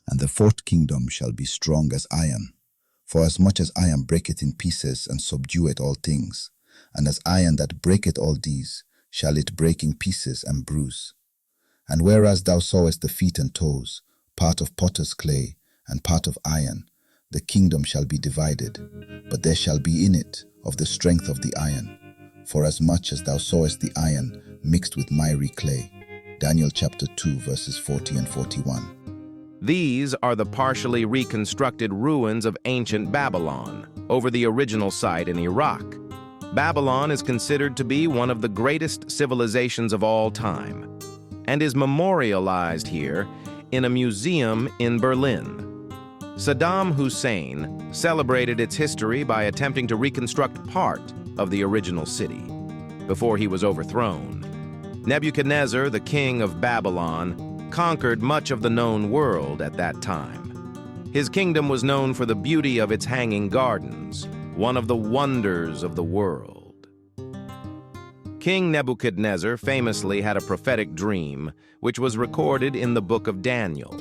And the fourth kingdom shall be strong as iron. For as much as iron breaketh in pieces and subdueth all things, and as iron that breaketh all these, shall it break in pieces and bruise. And whereas thou sawest the feet and toes, part of potter's clay, and part of iron, the kingdom shall be divided, but there shall be in it of the strength of the iron. For as much as thou sawest the iron mixed with miry clay. Daniel chapter 2 verses 40 and 41. These are the partially reconstructed ruins of ancient Babylon, over the original site in Iraq. Babylon is considered to be one of the greatest civilizations of all time, and is memorialized here in a museum in Berlin. Saddam Hussein celebrated its history by attempting to reconstruct part of the original city before he was overthrown. Nebuchadnezzar, the king of Babylon, conquered much of the known world at that time. His kingdom was known for the beauty of its hanging gardens, one of the wonders of the world. King Nebuchadnezzar famously had a prophetic dream, which was recorded in the book of Daniel.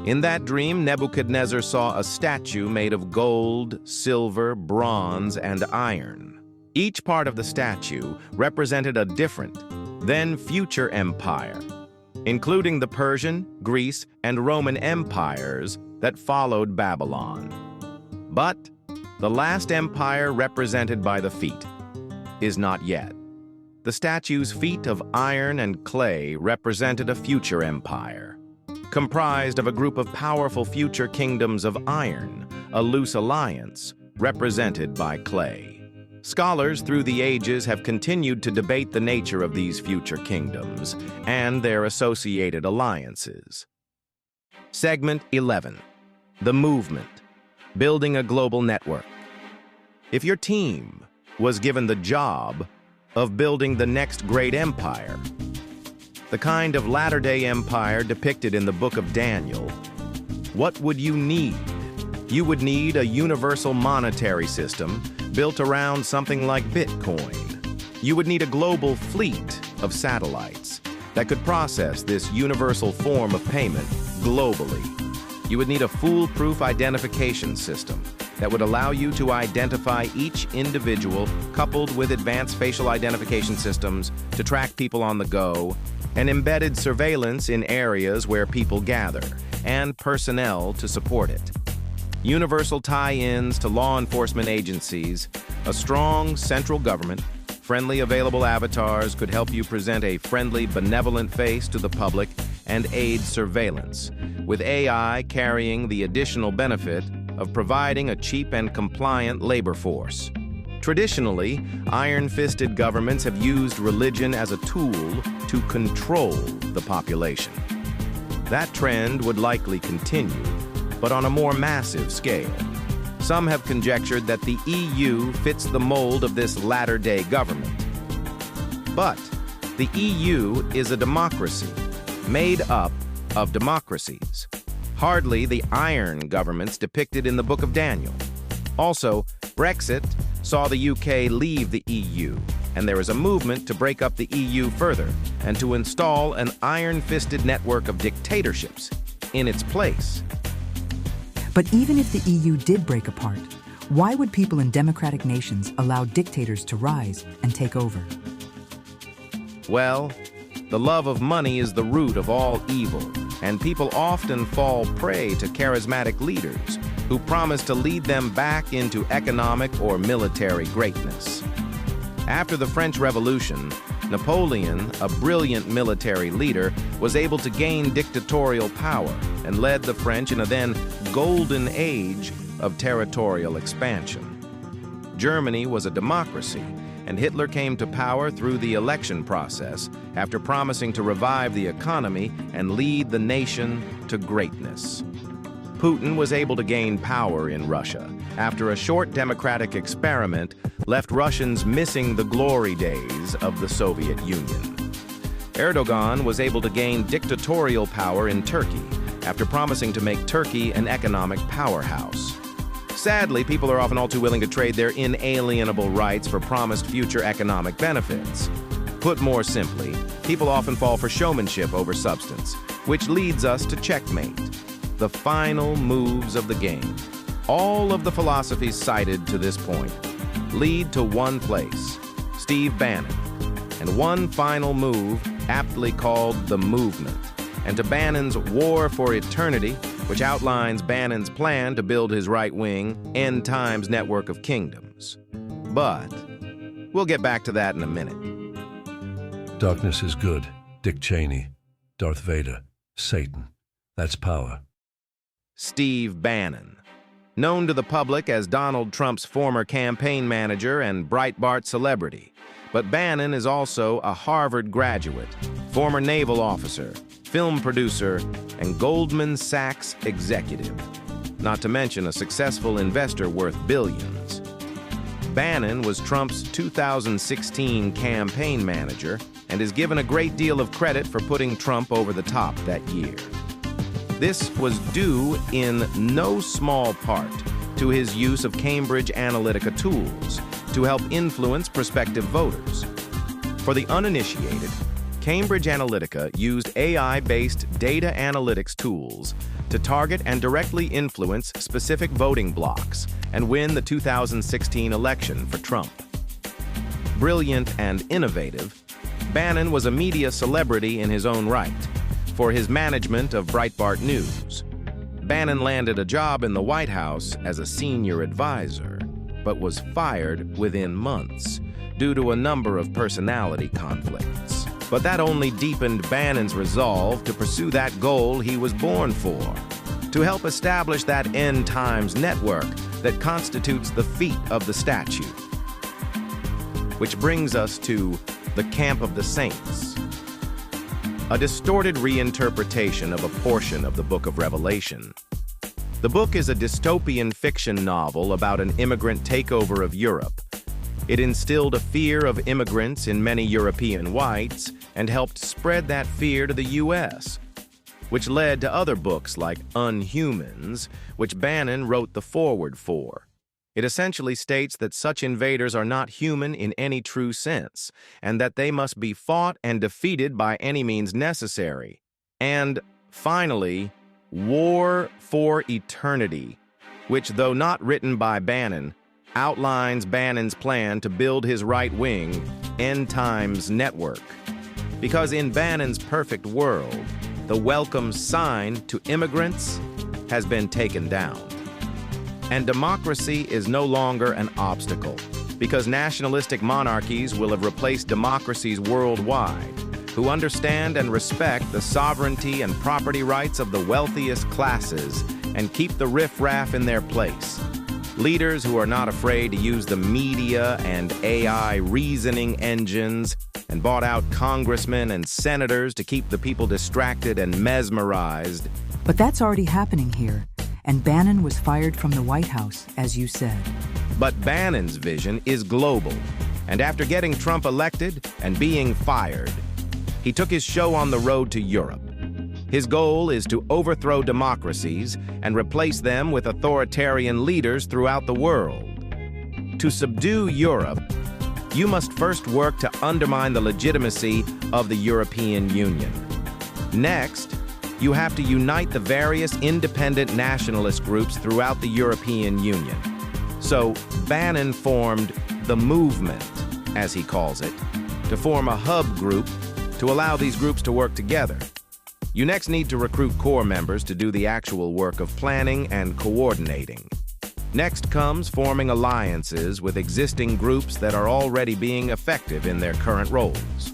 In that dream, Nebuchadnezzar saw a statue made of gold, silver, bronze, and iron. Each part of the statue represented a different, then future empire, including the Persian, Greece, and Roman empires that followed Babylon. But the last empire represented by the feet is not yet. The statue's feet of iron and clay represented a future empire, comprised of a group of powerful future kingdoms of iron, a loose alliance represented by clay. Scholars through the ages have continued to debate the nature of these future kingdoms and their associated alliances. Segment 11. The Movement. Building a Global Network. If your team was given the job of building the next great empire, the kind of latter-day empire depicted in the book of Daniel, what would you need? You would need a universal monetary system built around something like Bitcoin. You would need a global fleet of satellites that could process this universal form of payment globally. You would need a foolproof identification system that would allow you to identify each individual, coupled with advanced facial identification systems to track people on the go, and embedded surveillance in areas where people gather, and personnel to support it. Universal tie-ins to law enforcement agencies, a strong central government, friendly available avatars could help you present a friendly, benevolent face to the public and aid surveillance, with AI carrying the additional benefit of providing a cheap and compliant labor force. Traditionally, iron-fisted governments have used religion as a tool to control the population. That trend would likely continue, but on a more massive scale. Some have conjectured that the EU fits the mold of this latter-day government. But the EU is a democracy made up of democracies, hardly the iron governments depicted in the book of Daniel. Also, Brexit saw the UK leave the EU, and there is a movement to break up the EU further and to install an iron-fisted network of dictatorships in its place. But even if the EU did break apart, why would people in democratic nations allow dictators to rise and take over? Well, the love of money is the root of all evil, and people often fall prey to charismatic leaders who promise to lead them back into economic or military greatness. After the French Revolution, Napoleon, a brilliant military leader, was able to gain dictatorial power and led the French in a then golden age of territorial expansion. Germany was a democracy, and Hitler came to power through the election process after promising to revive the economy and lead the nation to greatness. Putin was able to gain power in Russia after a short democratic experiment left Russians missing the glory days of the Soviet Union. Erdogan was able to gain dictatorial power in Turkey after promising to make Turkey an economic powerhouse. Sadly, people are often all too willing to trade their inalienable rights for promised future economic benefits. Put more simply, people often fall for showmanship over substance, which leads us to checkmate. the final moves of the game. All of the philosophies cited to this point lead to one place, Steve Bannon, and one final move aptly called the movement, and to Bannon's War for Eternity, which outlines Bannon's plan to build his right-wing end times network of kingdoms. But we'll get back to that in a minute. Darkness is good. Dick Cheney, Darth Vader, Satan. That's power. Steve Bannon, known to the public as Donald Trump's former campaign manager and Breitbart celebrity. But Bannon is also a Harvard graduate, former naval officer, film producer, and Goldman Sachs executive, not to mention a successful investor worth billions. Bannon was Trump's 2016 campaign manager and is given a great deal of credit for putting Trump over the top that year. This was due in no small part to his use of Cambridge Analytica tools to help influence prospective voters. For the uninitiated, Cambridge Analytica used AI-based data analytics tools to target and directly influence specific voting blocks and win the 2016 election for Trump. Brilliant and innovative, Bannon was a media celebrity in his own right for his management of Breitbart News. Bannon landed a job in the White House as a senior advisor, but was fired within months due to a number of personality conflicts. But that only deepened Bannon's resolve to pursue that goal he was born for, to help establish that end times network that constitutes the feet of the statue. Which brings us to the Camp of the Saints, a distorted reinterpretation of a portion of the Book of Revelation. The book is a dystopian fiction novel about an immigrant takeover of Europe. It instilled a fear of immigrants in many European whites and helped spread that fear to the U.S., which led to other books like Unhumans, which Bannon wrote the foreword for. It essentially states that such invaders are not human in any true sense, and that they must be fought and defeated by any means necessary. And, finally, War for Eternity, which, though not written by Bannon, outlines Bannon's plan to build his right-wing end times network. Because in Bannon's perfect world, the welcome sign to immigrants has been taken down. And democracy is no longer an obstacle, because nationalistic monarchies will have replaced democracies worldwide, who understand and respect the sovereignty and property rights of the wealthiest classes and keep the riffraff in their place. Leaders who are not afraid to use the media and AI reasoning engines and bought out congressmen and senators to keep the people distracted and mesmerized. But that's already happening here, and Bannon was fired from the White House, as you said. But Bannon's vision is global, and after getting Trump elected and being fired, he took his show on the road to Europe. His goal is to overthrow democracies and replace them with authoritarian leaders throughout the world. To subdue Europe, you must first work to undermine the legitimacy of the European Union. Next, you have to unite the various independent nationalist groups throughout the European Union. So Bannon formed the movement, as he calls it, to form a hub group to allow these groups to work together. You next need to recruit core members to do the actual work of planning and coordinating. Next comes forming alliances with existing groups that are already being effective in their current roles.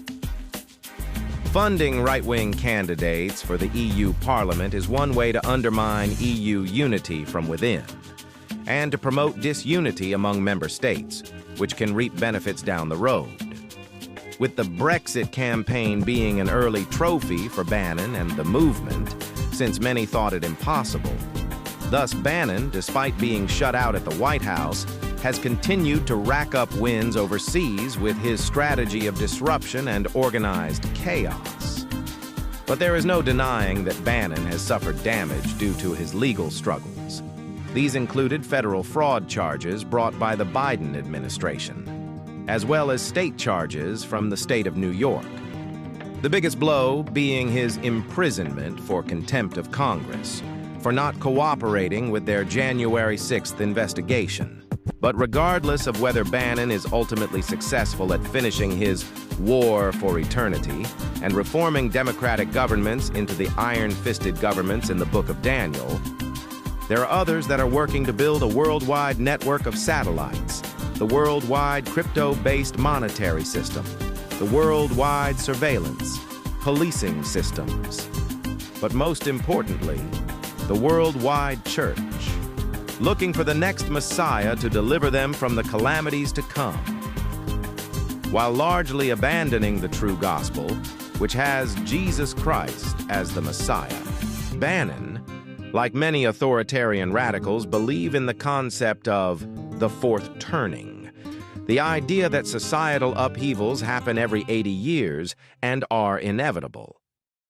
Funding right-wing candidates for the EU Parliament is one way to undermine EU unity from within, and to promote disunity among member states, which can reap benefits down the road. With the Brexit campaign being an early trophy for Bannon and the movement, since many thought it impossible. Thus, Bannon, despite being shut out at the White House, has continued to rack up wins overseas with his strategy of disruption and organized chaos. But there is no denying that Bannon has suffered damage due to his legal struggles. These included federal fraud charges brought by the Biden administration, as well as state charges from the state of New York. The biggest blow being his imprisonment for contempt of Congress, for not cooperating with their January 6th investigation. But regardless of whether Bannon is ultimately successful at finishing his war for eternity and reforming democratic governments into the iron-fisted governments in the Book of Daniel, there are others that are working to build a worldwide network of satellites, the worldwide crypto-based monetary system, the worldwide surveillance, policing systems, but most importantly, the worldwide church, looking for the next Messiah to deliver them from the calamities to come. While largely abandoning the true gospel, which has Jesus Christ as the Messiah, Bannon, like many authoritarian radicals, believe in the concept of the fourth turning, the idea that societal upheavals happen every 80 years and are inevitable.